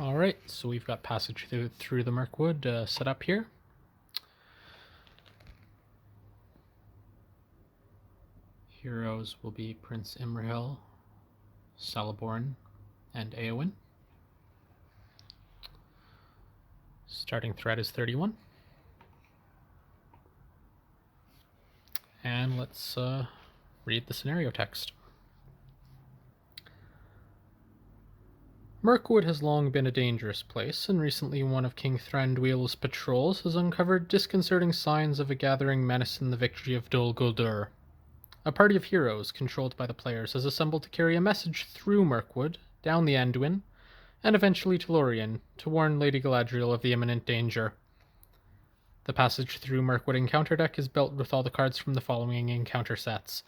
Alright, so we've got passage through the Mirkwood set up here. Heroes will be Prince Imrahil, Celeborn, and Eowyn. Starting threat is 31. And let's read the scenario text. Mirkwood has long been a dangerous place, and recently one of King Thranduil's patrols has uncovered disconcerting signs of a gathering menace in the victory of Dol Guldur. A party of heroes, controlled by the players, has assembled to carry a message through Mirkwood, down the Anduin, and eventually to Lorien, to warn Lady Galadriel of the imminent danger. The passage through Mirkwood encounter deck is built with all the cards from the following encounter sets: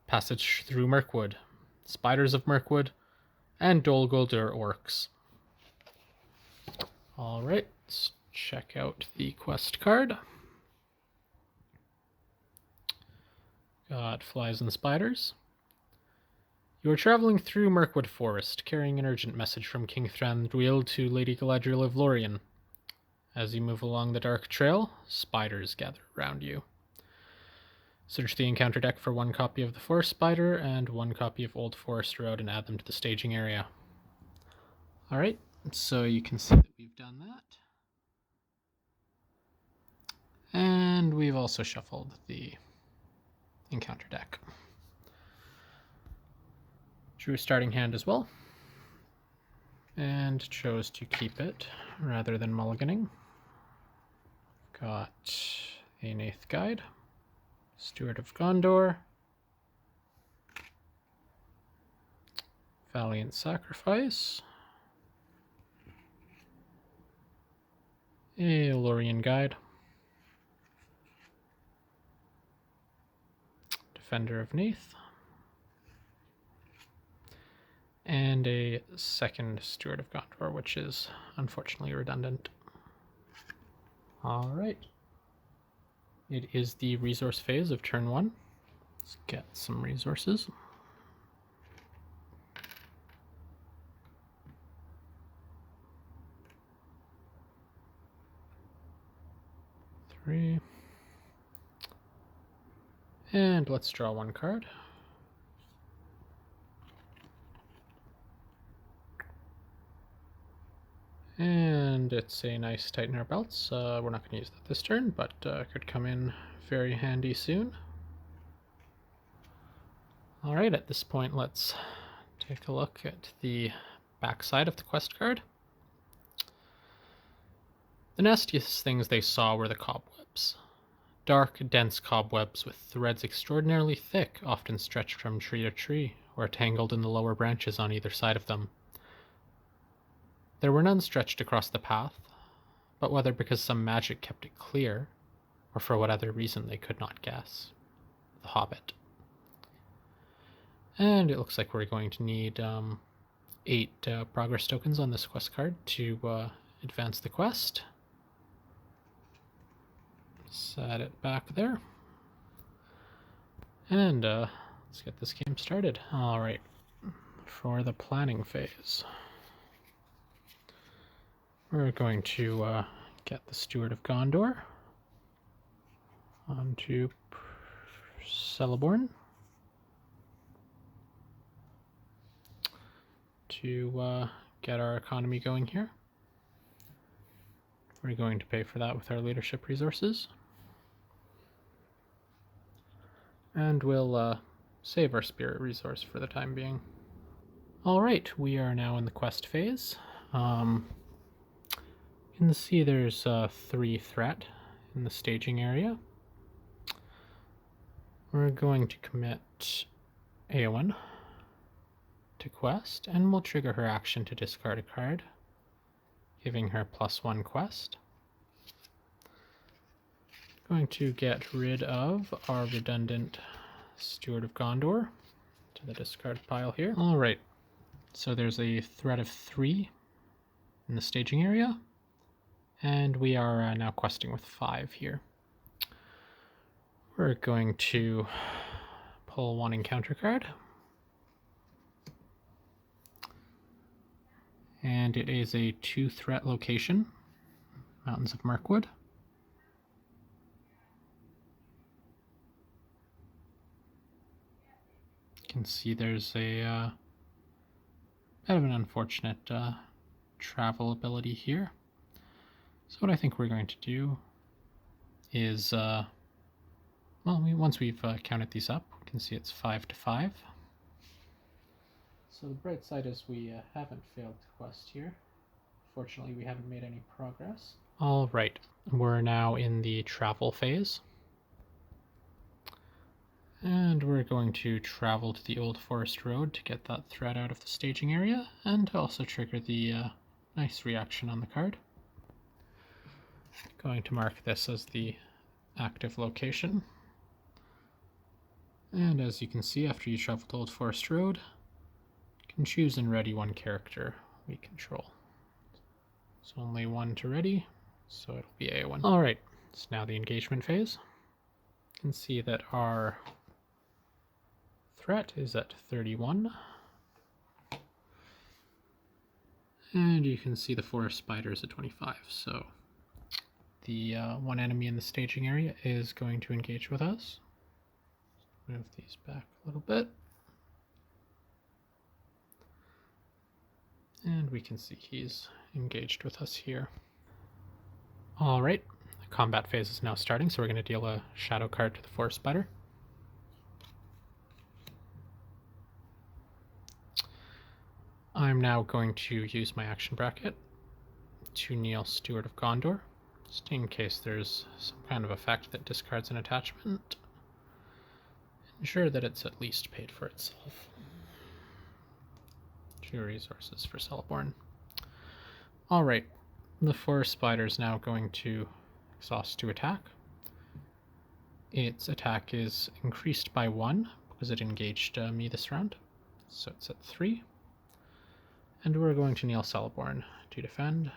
Passage through Mirkwood, Spiders of Mirkwood, and Dol Guldur Orcs. Alright, let's check out the quest card. Got Flies and Spiders. You are traveling through Mirkwood Forest, carrying an urgent message from King Thranduil to Lady Galadriel of Lorien. As you move along the dark trail, spiders gather around you. Search the encounter deck for one copy of the Forest Spider and one copy of Old Forest Road and add them to the staging area. Alright, so you can see that we've done that. And we've also shuffled the encounter deck. Drew a starting hand as well, and chose to keep it rather than mulliganing. Got a Nath Guide, Steward of Gondor, Valiant Sacrifice, a Lorien Guide, Defender of Nath, and a second Steward of Gondor, which is unfortunately redundant. Alright. It is the resource phase of turn 1. Let's get some resources. Three. And let's draw one card. And it's a nice tighten our belts. We're not going to use that this turn, but could come in very handy soon. Alright, at this point let's take a look at the backside of the quest card. The nastiest things they saw were the cobwebs. Dark, dense cobwebs with threads extraordinarily thick, often stretched from tree to tree, or tangled in the lower branches on either side of them. There were none stretched across the path, but whether because some magic kept it clear, or for what other reason they could not guess. The Hobbit. And it looks like we're going to need 8 progress tokens on this quest card to advance the quest. Set it back there. And let's get this game started. Alright, for the planning phase, we're going to get the Steward of Gondor onto Celeborn to get our economy going here. We're going to pay for that with our leadership resources. And we'll save our spirit resource for the time being. Alright, we are now in the quest phase. You can see there's 3 threat in the staging area. We're going to commit Eowyn to quest, and we'll trigger her action to discard a card, giving her +1 quest. Going to get rid of our redundant Steward of Gondor to the discard pile here. Alright, so there's a threat of 3 in the staging area, and we are now questing with 5 here. We're going to pull 1 encounter card, And it is a 2-threat location, Mountains of Mirkwood. You can see there's a bit of an unfortunate travel ability here. So what I think we're going to do is, once we've counted these up, we can see it's 5 to 5. So the bright side is we haven't failed the quest here. Fortunately, we haven't made any progress. All right, we're now in the travel phase. And we're going to travel to the Old Forest Road to get that threat out of the staging area, and to also trigger the nice reaction on the card. Going to mark this as the active location. And as you can see, after you travel to Old Forest Road, you can choose and ready one character we control. It's only one to ready, so it'll be A1. Alright, it's now the engagement phase. You can see that our threat is at 31. And you can see the forest spider is at 25, so the one enemy in the staging area is going to engage with us. Move these back a little bit. And we can see he's engaged with us here. Alright, the combat phase is now starting, so we're going to deal a shadow card to the forest spider. I'm now going to use my action bracket to kneel Steward of Gondor, just in case there's some kind of effect that discards an attachment. Ensure that it's at least paid for itself. 2 resources for Celeborn. Alright, the forest spider is now going to exhaust to attack. Its attack is increased by 1 because it engaged me this round, so it's at 3. And we're going to kneel Celeborn to defend,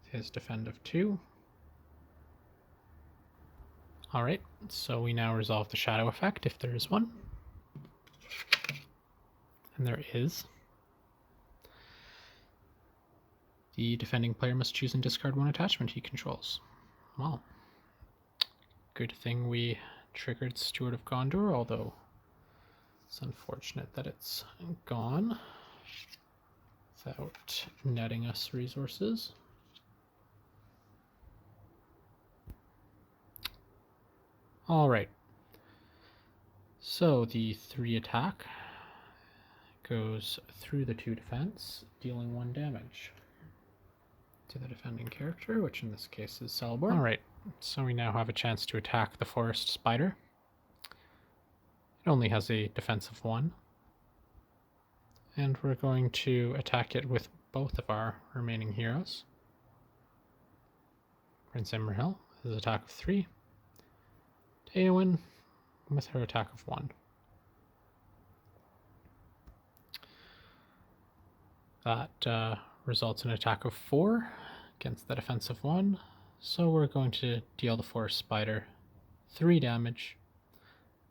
with his defend of 2. Alright, so we now resolve the shadow effect if there is one. And there is. The defending player must choose and discard 1 attachment he controls. Well, good thing we triggered Steward of Gondor, although it's unfortunate that it's gone without netting us resources. Alright, so the 3 attack goes through the 2 defense, dealing 1 damage to the defending character, which in this case is Celeborn. Alright, so we now have a chance to attack the forest spider. It only has a defense of 1. And we're going to attack it with both of our remaining heroes. Prince Imrahil, his attack of 3. Eowyn with her attack of 1. That results in an attack of 4 against the defense of 1. So we're going to deal the forest spider 3 damage,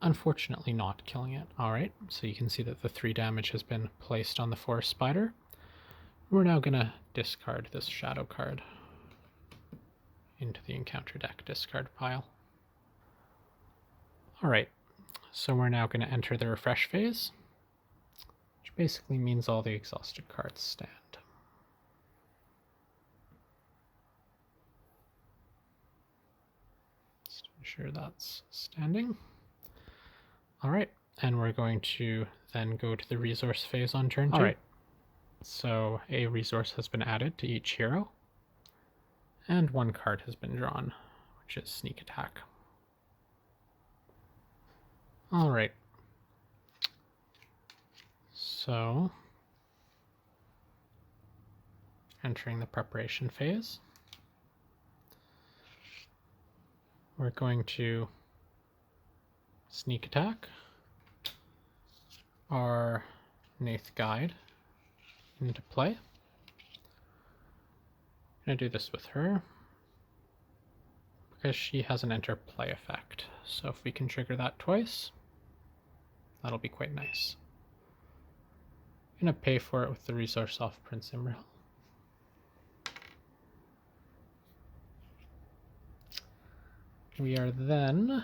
unfortunately not killing it. Alright, so you can see that the 3 damage has been placed on the forest spider. We're now going to discard this shadow card into the encounter deck discard pile. Alright, so we're now going to enter the refresh phase, which basically means all the exhausted cards stand. Just ensure that's standing. Alright, and we're going to then go to the resource phase on turn 2. Alright, so a resource has been added to each hero, and 1 card has been drawn, which is Sneak Attack. Alright, so entering the preparation phase, we're going to Sneak Attack our Nath Guide into play. I'm going to do this with her because she has an enter play effect. So if we can trigger that twice, that'll be quite nice. I'm going to pay for it with the resource off Prince Imrahil. We are then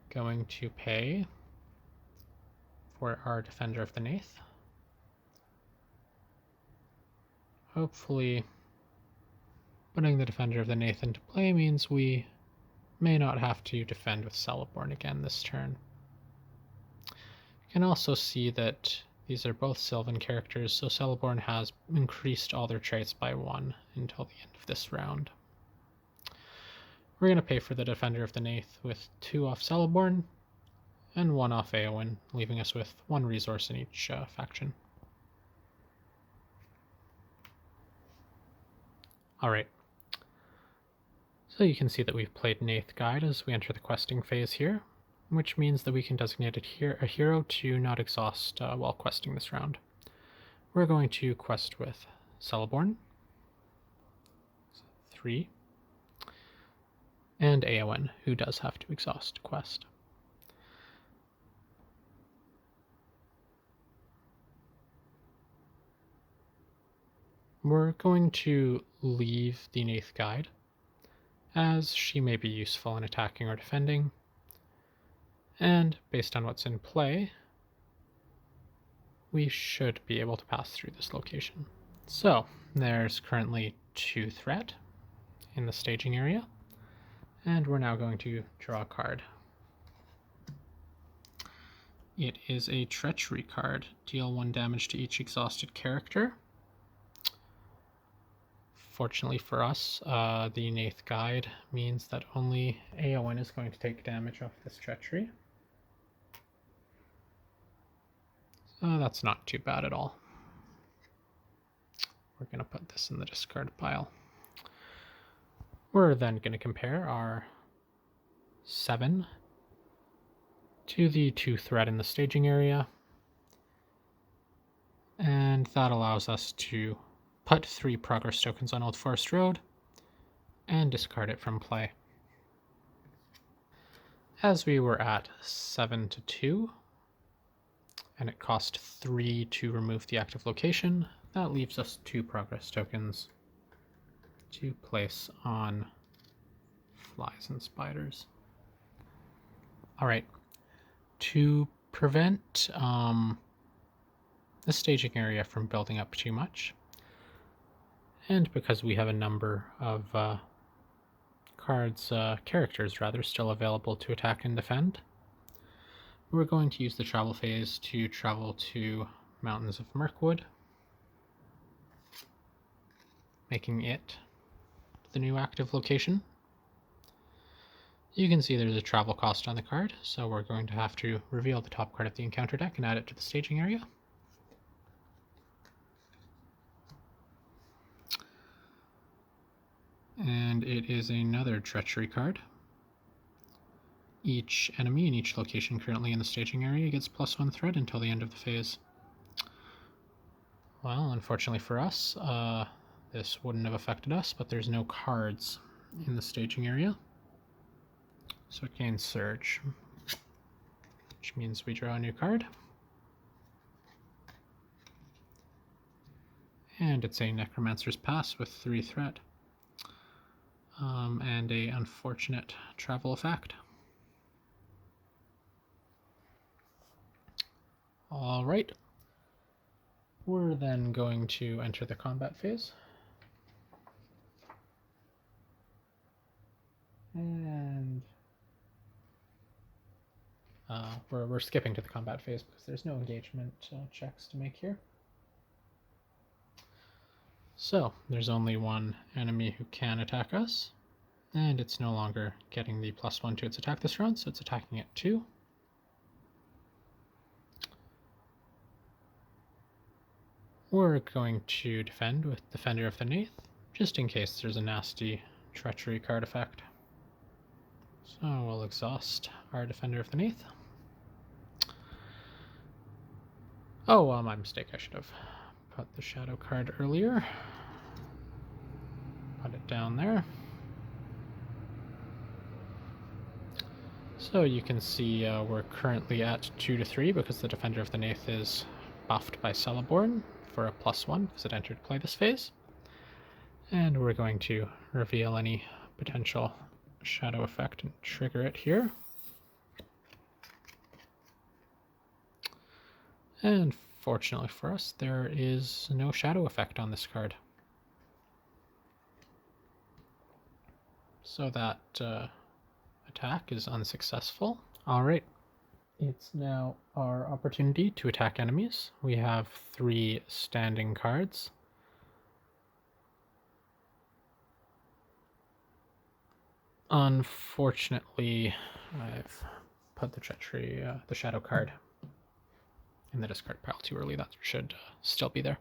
going to pay for our Defender of the Neath. Hopefully, putting the Defender of the Neath into play means we may not have to defend with Celeborn again this turn. You can also see that these are both Sylvan characters, so Celeborn has increased all their traits by 1 until the end of this round. We're going to pay for the Defender of the Neath with 2 off Celeborn and 1 off Eowyn, leaving us with 1 resource in each faction. Alright, so you can see that we've played Neath Guide as we enter the questing phase here, which means that we can designate a hero to not exhaust while questing this round. We're going to quest with Celeborn, 3, and Eowyn, who does have to exhaust quest. We're going to leave the Neath Guide, as she may be useful in attacking or defending, and based on what's in play, we should be able to pass through this location. So, there's currently 2 threat in the staging area, and we're now going to draw a card. It is a Treachery card. Deal 1 damage to each exhausted character. Fortunately for us, the Neath Guide means that only Eowyn is going to take damage off this Treachery. So that's not too bad at all. We're going to put this in the discard pile. We're then going to compare our 7 to the 2 threat in the staging area, and that allows us to put 3 progress tokens on Old Forest Road and discard it from play. As we were at 7 to 2, and it cost 3 to remove the active location, that leaves us 2 progress tokens to place on flies and spiders. Alright, to prevent the staging area from building up too much, and because we have a number of characters rather, still available to attack and defend, we're going to use the travel phase to travel to Mountains of Mirkwood, making it the new active location. You can see there's a travel cost on the card, so we're going to have to reveal the top card of the encounter deck and add it to the staging area. And it is another Treachery card. Each enemy in each location currently in the staging area gets +1 threat until the end of the phase. Well, unfortunately for us, this wouldn't have affected us, but there's no cards in the staging area. So it gains Surge, which means we draw a new card. And it's a Necromancer's Pass with 3 threat. And a unfortunate travel effect. Alright. We're then going to enter the combat phase. And we're skipping to the combat phase because there's no engagement checks to make here. So, there's only 1 enemy who can attack us, and it's no longer getting the +1 to its attack this round, so it's attacking at 2. We're going to defend with Defender of the Neath, just in case there's a nasty Treachery card effect. So we'll exhaust our Defender of the Neath. Oh, my mistake, I should have put the Shadow card earlier. Put it down there. So you can see we're currently at 2 to 3 because the Defender of the Neath is buffed by Celeborn for a +1 because it entered play this phase. And we're going to reveal any potential shadow effect and trigger it here. And fortunately for us, there is no shadow effect on this card. So that attack is unsuccessful. All right. It's now our opportunity to attack enemies. We have 3 standing cards. Unfortunately, I've put the treachery, the shadow card in the discard pile too early. That should still be there.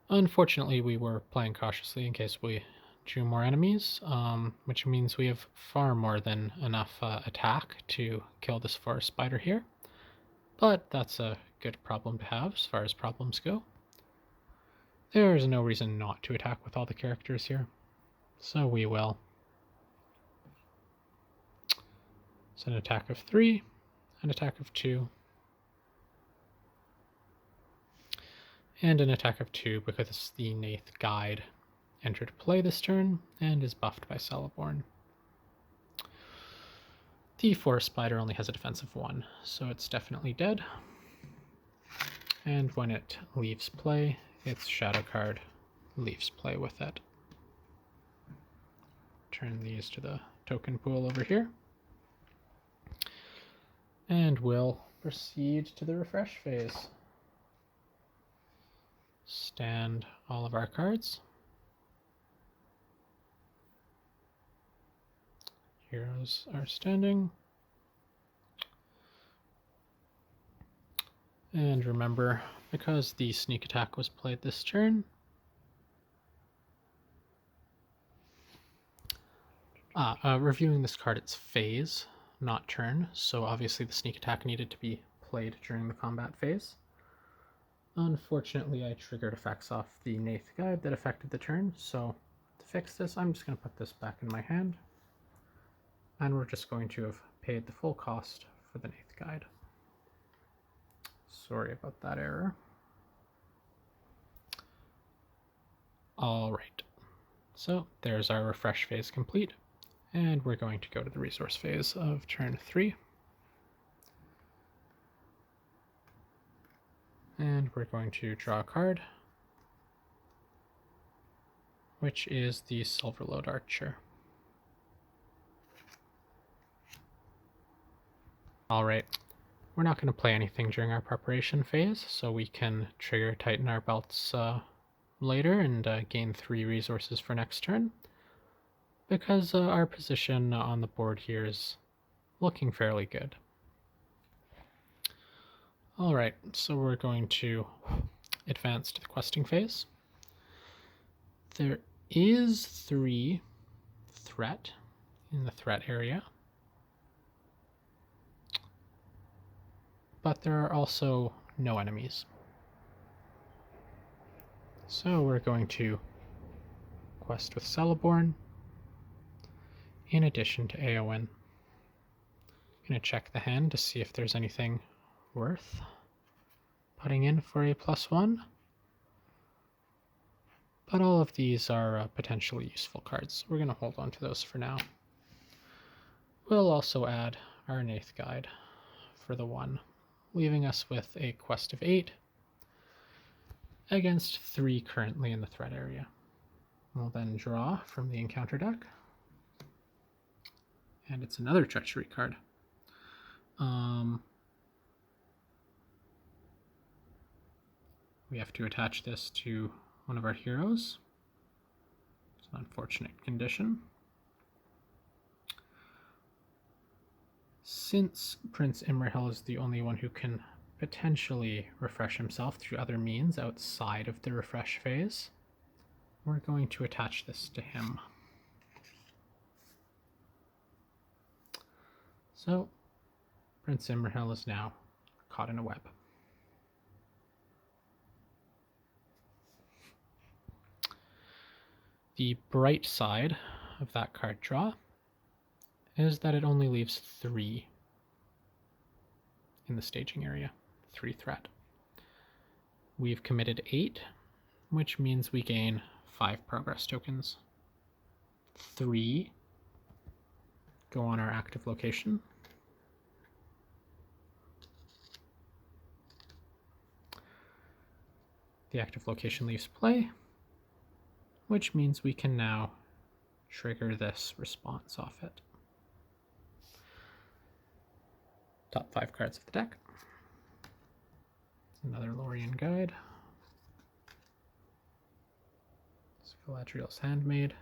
Unfortunately, we were playing cautiously in case we drew more enemies, which means we have far more than enough attack to kill this forest spider here. But that's a good problem to have as far as problems go. There's no reason not to attack with all the characters here, so we will. It's an attack of 3, an attack of 2, and an attack of 2 because the Nath Guide entered play this turn and is buffed by Celeborn. The Forest Spider only has a defense of 1, so it's definitely dead. And when it leaves play, its shadow card leaves play with it. Turn these to the token pool over here. And we'll proceed to the refresh phase. Stand all of our cards. Heroes are standing. And remember, because the sneak attack was played this turn, reviewing this card, it's phase, not turn, so obviously the sneak attack needed to be played during the combat phase. Unfortunately, I triggered effects off the Nath Guide that affected the turn, so to fix this, I'm just going to put this back in my hand, and we're just going to have paid the full cost for the Nath Guide. Sorry about that error. All right, so there's our refresh phase complete, and we're going to go to the resource phase of turn 3. And we're going to draw a card, which is the Silverlode Archer. All right, we're not going to play anything during our preparation phase, so we can trigger tighten our belts later and gain 3 resources for next turn, because our position on the board here is looking fairly good. All right, so we're going to advance to the questing phase. There is 3 threat in the threat area, but there are also no enemies. So we're going to quest with Celeborn in addition to Eowyn. I'm going to check the hand to see if there's anything worth putting in for a +1. But all of these are potentially useful cards. We're going to hold on to those for now. We'll also add our Nath Guide for the 1, leaving us with a quest of 8 against 3 currently in the threat area. We'll then draw from the encounter deck. And it's another treachery card. We have to attach this to one of our heroes. It's an unfortunate condition. Since Prince Imrahil is the only one who can potentially refresh himself through other means outside of the refresh phase, we're going to attach this to him. So, Prince Imrahil is now caught in a web. The bright side of that card draw is that it only leaves 3 in the staging area, 3 threat. We've committed 8, which means we gain 5 progress tokens 3 go on our active location. The active location leaves play, which means we can now trigger this response off it. Top 5 cards of the deck. Another Lorien Guide. Galadriel's Handmaid.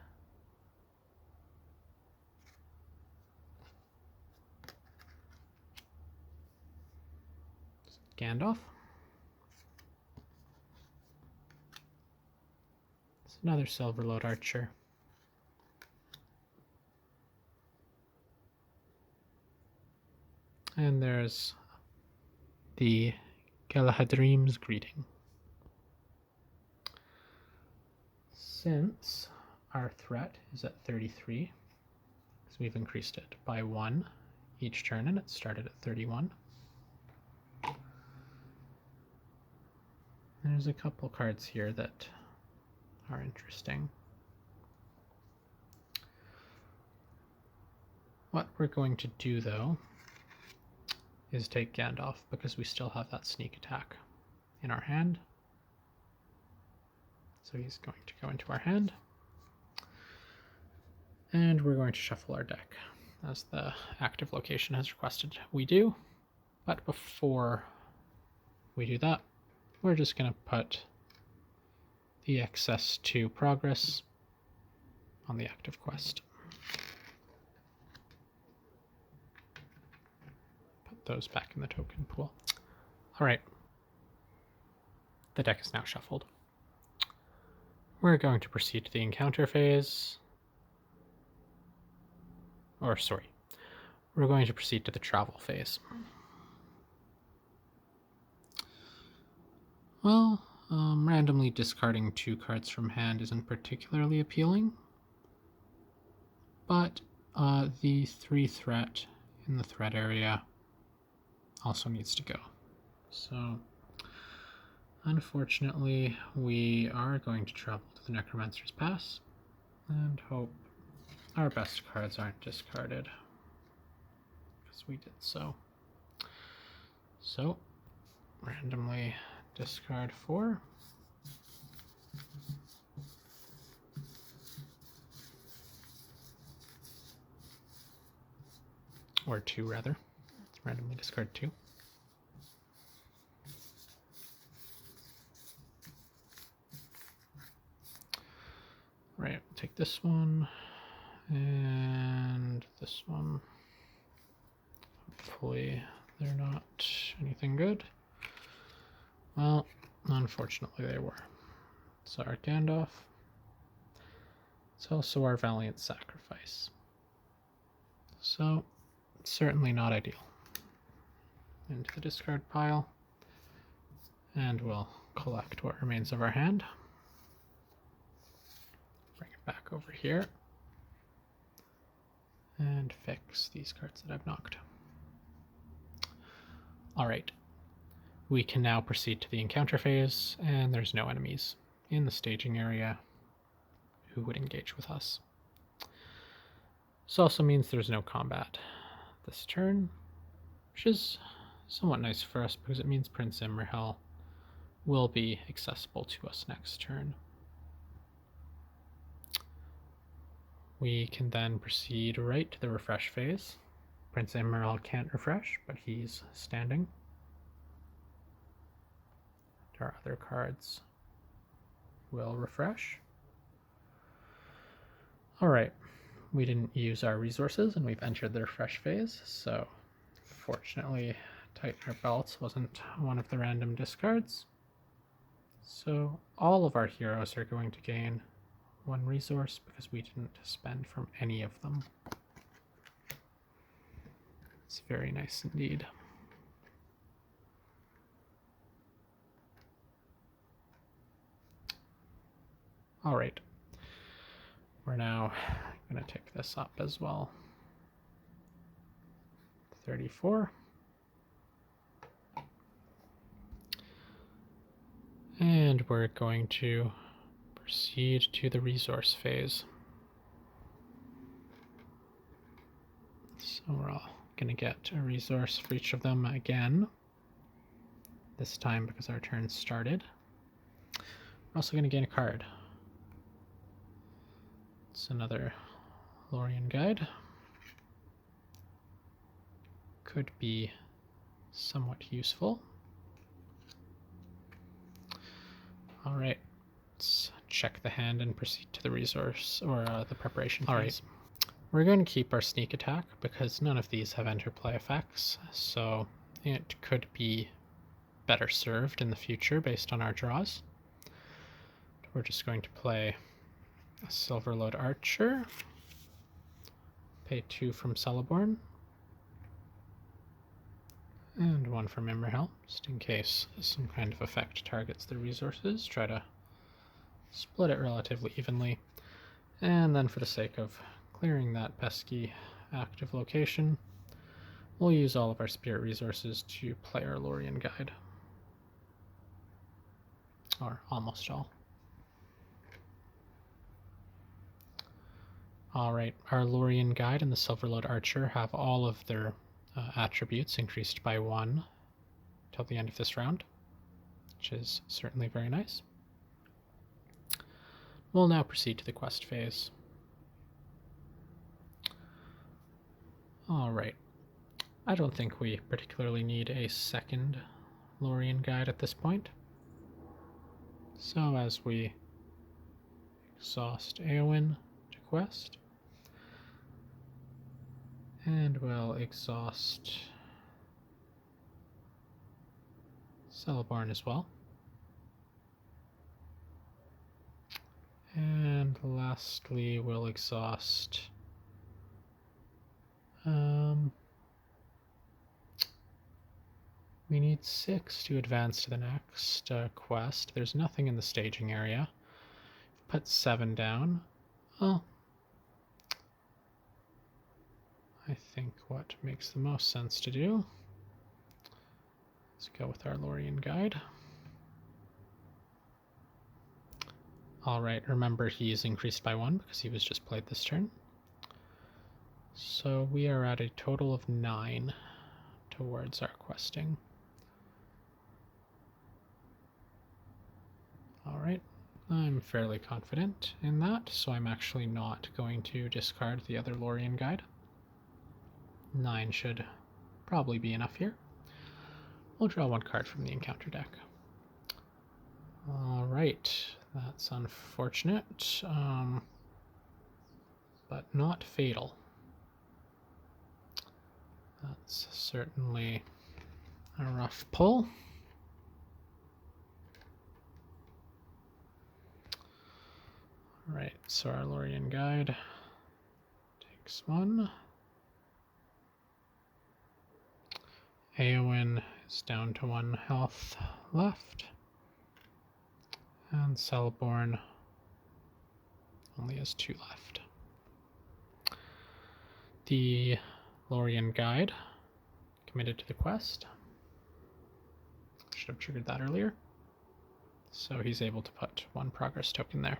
Gandalf. It's another Silverlode Archer. And there's the Galahadrim's Greeting. Since our threat is at 33, so we've increased it by 1 each turn, and it started at 31. There's a couple cards here that are interesting. What we're going to do, though, is take Gandalf, because we still have that sneak attack in our hand. So he's going to go into our hand. And we're going to shuffle our deck, as the active location has requested we do. But before we do that, we're just going to put the access to progress on the active quest. Put those back in the token pool. All right. The deck is now shuffled. We're going to proceed to the encounter phase. Or, sorry. We're going to proceed to the travel phase. Well, randomly discarding 2 cards from hand isn't particularly appealing. But the 3 threat in the threat area also needs to go. So, unfortunately, we are going to travel to the Necromancer's Pass and hope our best cards aren't discarded, because we did so. So, randomly discard 4. Or 2, rather. Randomly discard 2. Right, take this one and this one. Hopefully they're not anything good. Well, unfortunately they were. So our Gandalf. It's also our Valiant Sacrifice. So, certainly not ideal. Into the discard pile. And we'll collect what remains of our hand. Bring it back over here. And fix these cards that I've knocked. Alright. We can now proceed to the encounter phase, and there's no enemies in the staging area who would engage with us. This also means there's no combat this turn, which is somewhat nice for us because it means Prince Imrahil will be accessible to us next turn. We can then proceed right to the refresh phase. Prince Imrahil can't refresh, but he's standing. Our other cards will refresh. Alright, we didn't use our resources and we've entered the refresh phase, so fortunately tighten our belts wasn't one of the random discards. So all of our heroes are going to gain 1 resource because we didn't spend from any of them. It's very nice indeed. All right, we're now going to take this up as well. 34. And we're going to proceed to the resource phase. So we're all going to get a resource for each of them again. This time because our turn started. We're also going to gain a card. It's another Lorien Guide. Could be somewhat useful. All right, let's check the hand and proceed to the resource or the preparation phase. All right, we're going to keep our sneak attack because none of these have interplay effects, so it could be better served in the future based on our draws. We're just going to play a Silverload Archer, pay 2 from Celeborn, and 1 from Imrahil, just in case some kind of effect targets the resources. Try to split it relatively evenly. And then for the sake of clearing that pesky active location, we'll use all of our spirit resources to play our Lorien Guide. Or almost all. Alright, our Lorien Guide and the Silverload Archer have all of their attributes increased by 1 till the end of this round, which is certainly very nice. We'll now proceed to the quest phase. Alright, I don't think we particularly need a second Lorien Guide at this point. So as we exhaust Éowyn to quest, and we'll exhaust Celeborn as well. And lastly, we'll exhaust we need 6 to advance to the next quest. There's nothing in the staging area. Put 7 down. Well, I think what makes the most sense to do is go with our Lorien Guide. Alright, remember he's increased by 1 because he was just played this turn. So we are at a total of 9 towards our questing. Alright, I'm fairly confident in that, so I'm actually not going to discard the other Lorien Guide. 9 should probably be enough here. We'll draw 1 card from the encounter deck. Alright, that's unfortunate, but not fatal. That's certainly a rough pull. Alright, so our Lorien Guide takes 1. Éowyn is down to 1 health left. And Celeborn only has 2 left. The Lorien Guide committed to the quest. Should have triggered that earlier. So he's able to put 1 progress token there.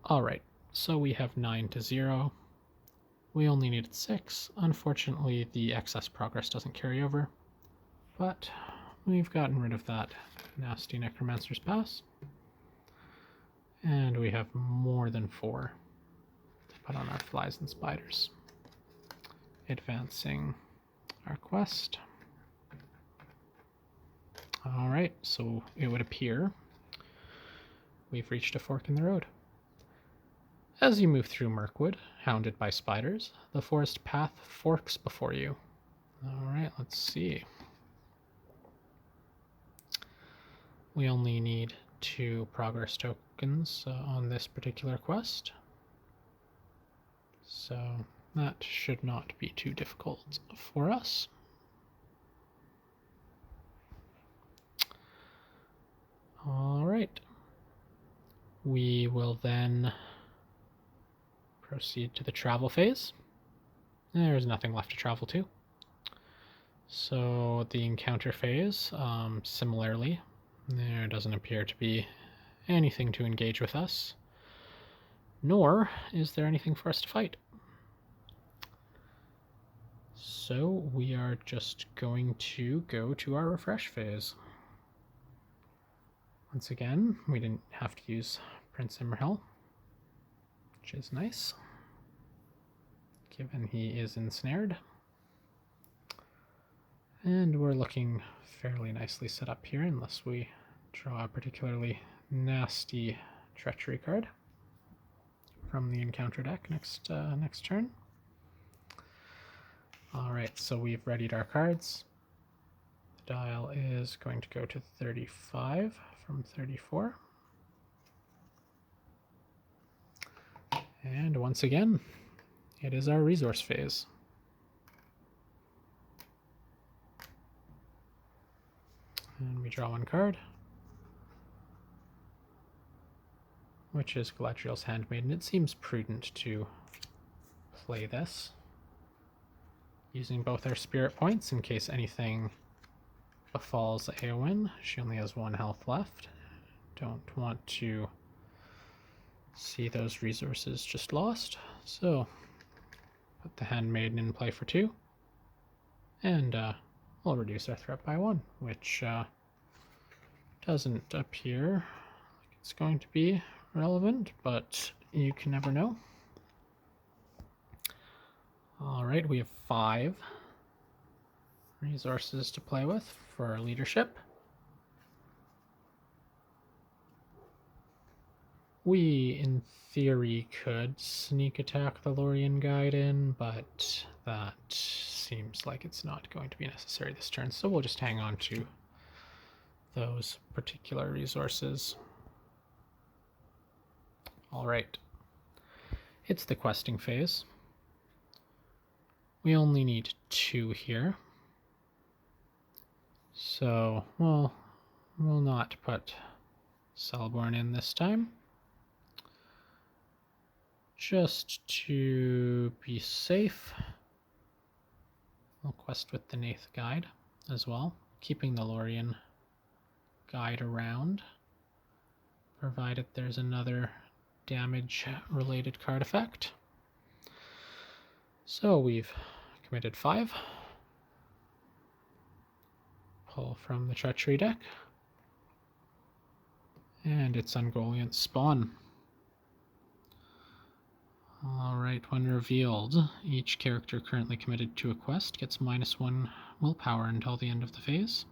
Alright, so we have 9 to 0. We only needed 6. Unfortunately, the excess progress doesn't carry over. But we've gotten rid of that nasty Necromancer's Pass. And we have more than 4 to put on our Flies and Spiders. Advancing our quest. Alright, so it would appear we've reached a fork in the road. As you move through Mirkwood, hounded by spiders, the forest path forks before you. Alright, let's see. We only need 2 progress tokens on this particular quest. So that should not be too difficult for us. Alright. We will then proceed to the travel phase. There's nothing left to travel to. So the encounter phase, similarly, there doesn't appear to be anything to engage with us, nor is there anything for us to fight. So we are just going to go to our refresh phase. Once again, we didn't have to use Prince Imrahil, which is nice, given he is ensnared. And we're looking fairly nicely set up here, unless we draw a particularly nasty treachery card from the encounter deck next turn. Alright, so we've readied our cards. The dial is going to go to 35 from 34. And once again, it is our resource phase. And we draw one card, which is Galadriel's Handmaiden. It seems prudent to play this, using both our spirit points in case anything befalls Eowyn. She only has 1 health left. Don't want to see those resources just lost. So put the Handmaiden in play for 2. And we'll reduce our threat by 1, which doesn't appear like it's going to be relevant, but you can never know. Alright, we have 5 resources to play with for our leadership. We, in theory, could sneak attack the Lorien Guide in, but that seems like it's not going to be necessary this turn, so we'll just hang on to those particular resources. Alright, it's the questing phase. We only need 2 here. So, well, we'll not put Celeborn in this time. Just to be safe, we'll quest with the Nath Guide as well, keeping the Lorien Guide around, provided there's another damage-related card effect. So we've committed 5. Pull from the Treachery deck. And it's Ungoliant's Spawn. Alright, when revealed, each character currently committed to a quest gets -1 willpower until the end of the phase.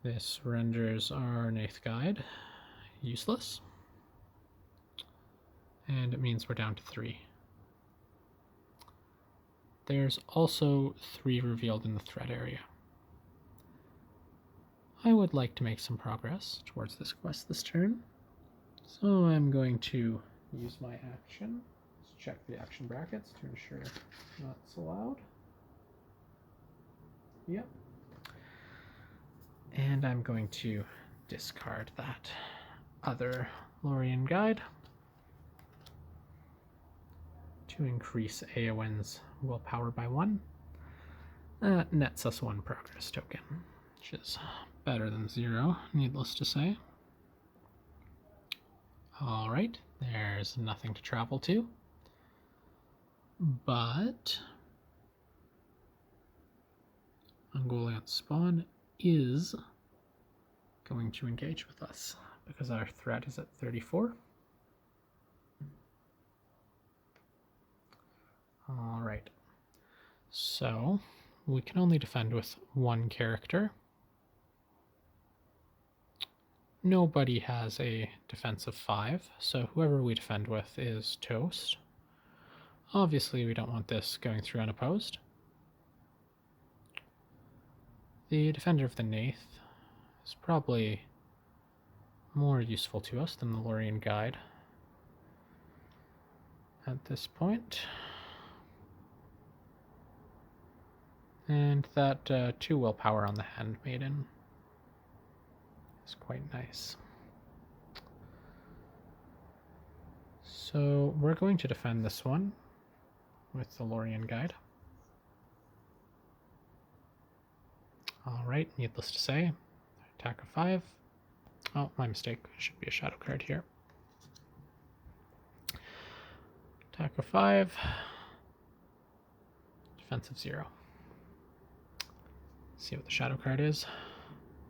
This renders our Nath Guide useless. And it means we're down to 3. There's also 3 revealed in the threat area. I would like to make some progress towards this quest this turn, so I'm going to use my action. Let's check the action brackets to ensure that's allowed. Yep. And I'm going to discard that other Lorien Guide to increase Eowyn's willpower by 1. That nets us 1 progress token, which is better than 0, needless to say. Alright, there's nothing to travel to, but Ungoliant's Spawn is going to engage with us because our threat is at 34. Alright, so we can only defend with 1 character. Nobody has a defense of 5, so whoever we defend with is toast. Obviously, we don't want this going through unopposed. The Defender of the Nath is probably more useful to us than the Lorien Guide at this point. And that 2 willpower on the Handmaiden is quite nice. So we're going to defend this one with the Lorien Guide. Alright, needless to say, attack of 5. Oh, my mistake. It should be a shadow card here. Attack of 5. defensive 0. See what the shadow card is.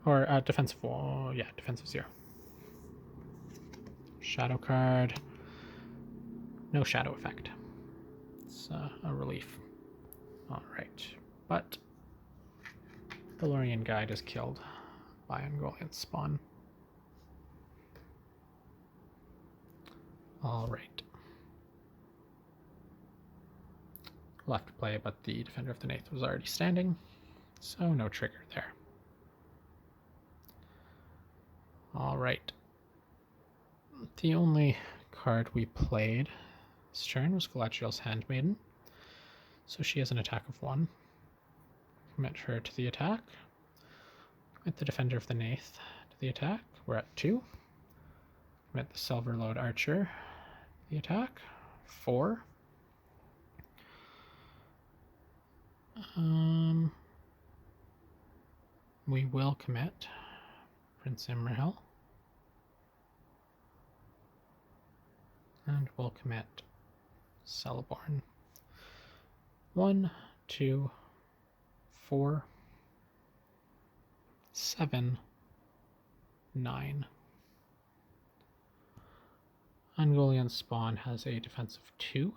Or defensive, oh, yeah, defensive 0. Shadow card. No shadow effect. It's a relief. Alright, but the Lorien Guide is killed by Ungoliant's Spawn. Alright. Left to play, but the Defender of the Nath was already standing, so no trigger there. Alright. The only card we played this turn was Galadriel's Handmaiden, so she has an attack of 1. Commit her to the attack. Commit the Defender of the Nath to the attack. We're at 2. Commit the Silverlode Archer to the attack. 4. We will commit Prince Imrahil. And we'll commit Celeborn. 1, 2, 4, 7, 9. Ungoliant's Spawn has a defense of 2.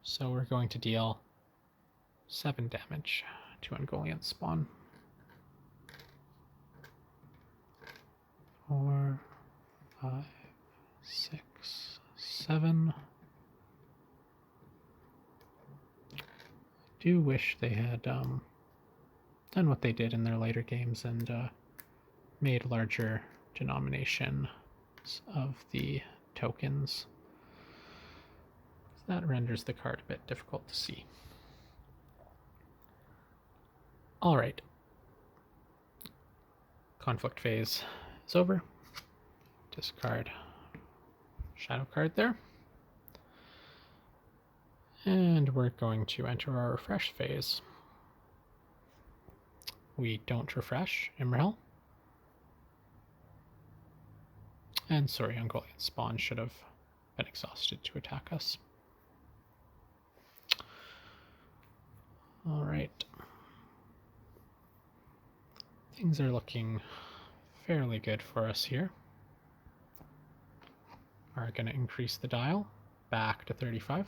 So we're going to deal 7 damage to Ungoliant's Spawn. 4, 5, 6, 7. I do wish they had done what they did in their later games and made larger denominations of the tokens. That renders the card a bit difficult to see. Alright. Conflict phase is over. Discard shadow card there. And we're going to enter our refresh phase. We don't refresh Imrahil. And sorry, Ungoliant's Spawn should have been exhausted to attack us. Alright. Things are looking fairly good for us here. Are going to increase the dial back to 35.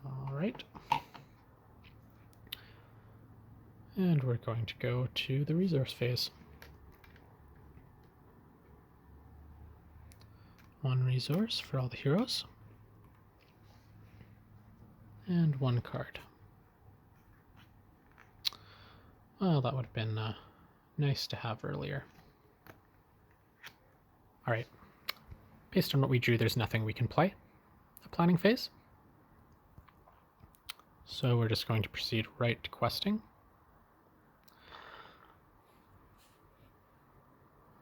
Alright. And we're going to go to the resource phase. 1 resource for all the heroes. And 1 card. Well, that would have been nice to have earlier. Alright. Based on what we drew, there's nothing we can play. The planning phase. So we're just going to proceed right to questing.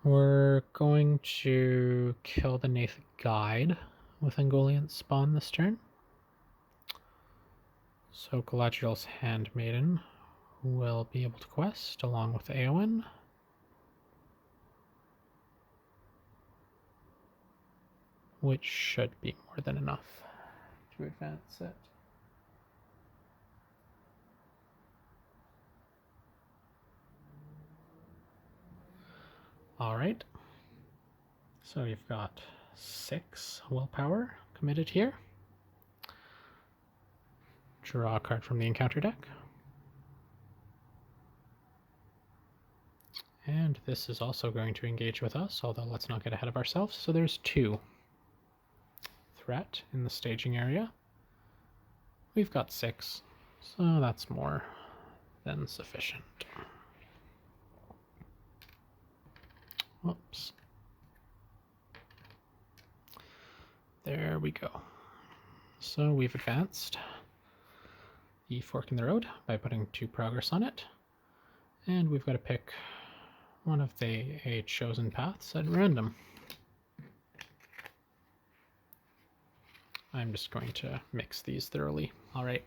We're going to kill the Nath Guide with Ungoliant's Spawn this turn. So Galadriel's Handmaiden will be able to quest along with Eowyn. Which should be more than enough to advance it. Alright, so you've got 6 willpower committed here. Draw a card from the encounter deck. And this is also going to engage with us, although let's not get ahead of ourselves. So there's 2 threat in the staging area. We've got 6, so that's more than sufficient. Whoops. There we go. So we've advanced the fork in the road by putting 2 progress on it. And we've got to pick one of the chosen paths at random. I'm just going to mix these thoroughly. Alright,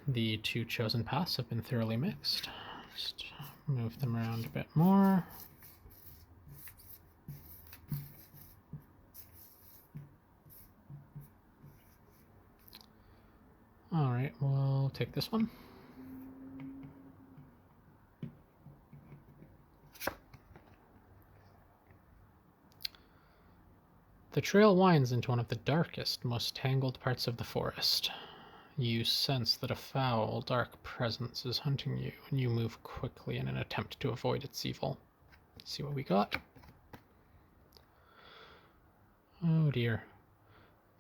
the 2 chosen paths have been thoroughly mixed. Just move them around a bit more. Alright, we'll take this one. The trail winds into one of the darkest, most tangled parts of the forest. You sense that a foul, dark presence is hunting you, and you move quickly in an attempt to avoid its evil. Let's see what we got. Oh dear.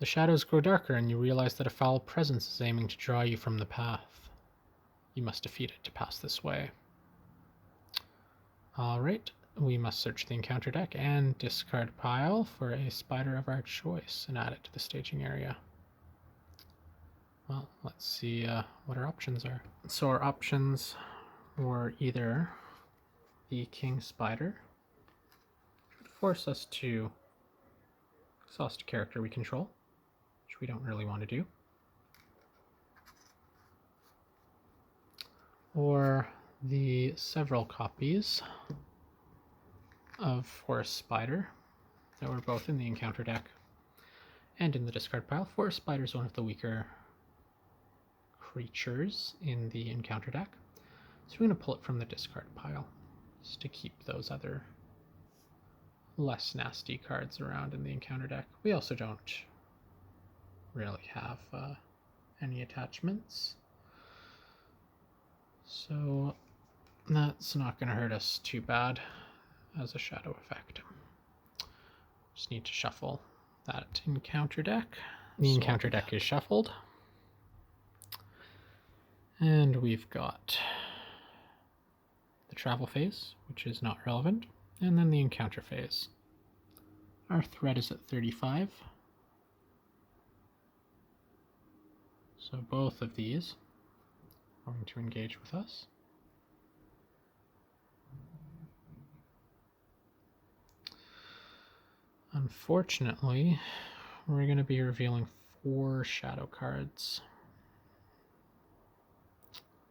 The shadows grow darker, and you realize that a foul presence is aiming to draw you from the path. You must defeat it to pass this way. Alright, we must search the encounter deck and discard pile for a spider of our choice and add it to the staging area. Well, let's see what our options are. So our options were either the king spider, which would force us to exhaust a character we control, which we don't really want to do, or the several copies of Forest Spider that were both in the encounter deck and in the discard pile. Forest Spider is one of the weaker creatures in the encounter deck, so we're going to pull it from the discard pile just to keep those other less nasty cards around in the encounter deck. We also don't really have any attachments, so that's not going to hurt us too bad as a shadow effect. Just need to shuffle that encounter deck. The encounter deck is shuffled, and we've got the travel phase, which is not relevant, and then the encounter phase. Our threat is at 35, so both of these are going to engage with us. Unfortunately, we're going to be revealing 4 shadow cards,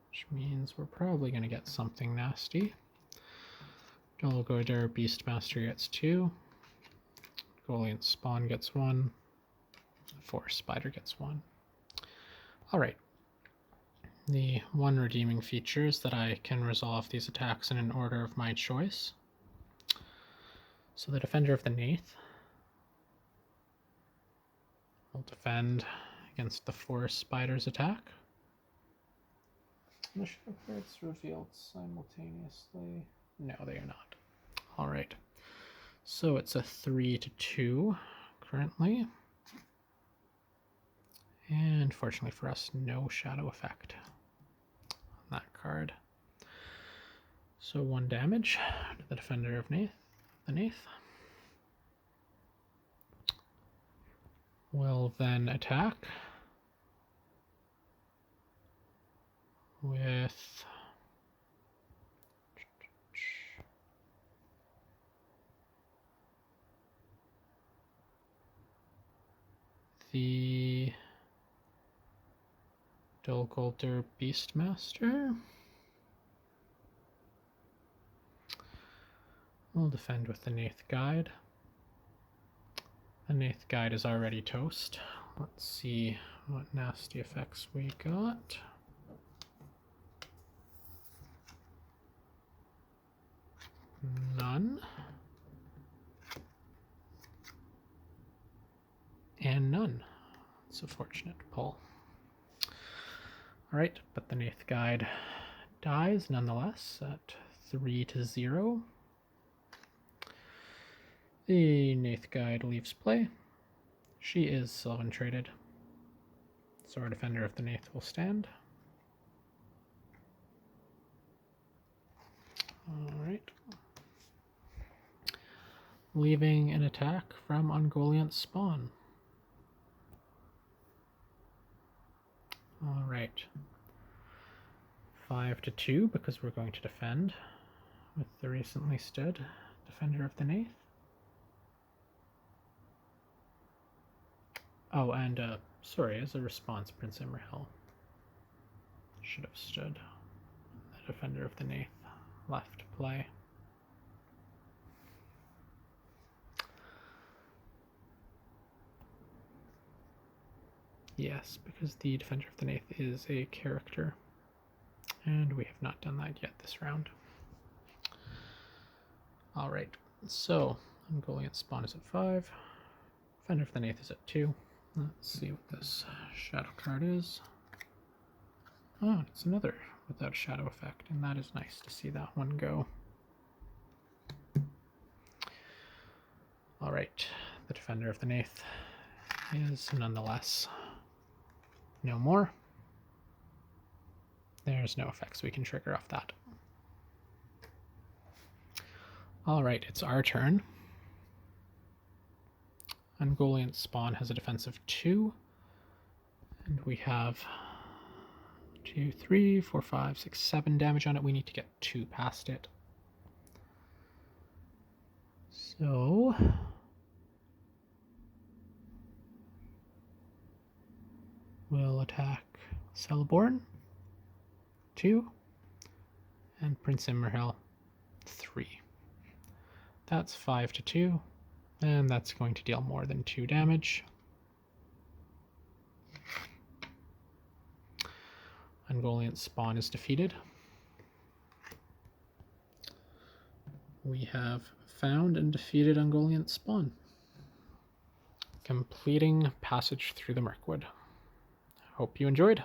which means we're probably going to get something nasty. Dolgoder Beastmaster gets 2, Goliant Spawn gets 1, Forest Spider gets 1. Alright, the one redeeming feature is that I can resolve these attacks in an order of my choice. So the Defender of the Nath will defend against the Forest Spider's attack. The shadow cards revealed simultaneously. No, they are not. Alright. So it's a 3-2 currently. And fortunately for us, no shadow effect on that card. So 1 damage to the Defender of the Nath. Will then attack with the Dolgoder Beastmaster. We'll defend with the Nath Guide. The Nath Guide is already toast. Let's see what nasty effects we got. None. And none. It's a fortunate pull. Alright, but the Nath Guide dies nonetheless at 3-0. The Nath Guide leaves play. She is Sylvan traded, so our Defender of the Nath will stand. Alright. Leaving an attack from Ungoliant Spawn. Alright. 5-2 because we're going to defend with the recently stood Defender of the Nath. Oh, and sorry, as a response, Prince Imrahil should have stood. The Defender of the Nath left play. Yes, because the Defender of the Nath is a character. And we have not done that yet this round. Alright, so Ungoliant Spawn is at 5. Defender of the Nath is at 2. Let's see what this shadow card is. Oh, it's another without shadow effect, and that is nice to see that one go. Alright, the Defender of the Nath is nonetheless no more. There's no effects we can trigger off that. Alright, it's our turn. Ungoliant Spawn has a defense of 2, and we have 2, 3, 4, 5, 6, 7 damage on it. We need to get 2 past it. So we'll attack Celeborn, 2, and Prince Imrahil, 3. That's 5 to 2, and that's going to deal more than 2 damage. Ungoliant Spawn is defeated. We have found and defeated Ungoliant Spawn, completing passage through the Mirkwood. Hope you enjoyed.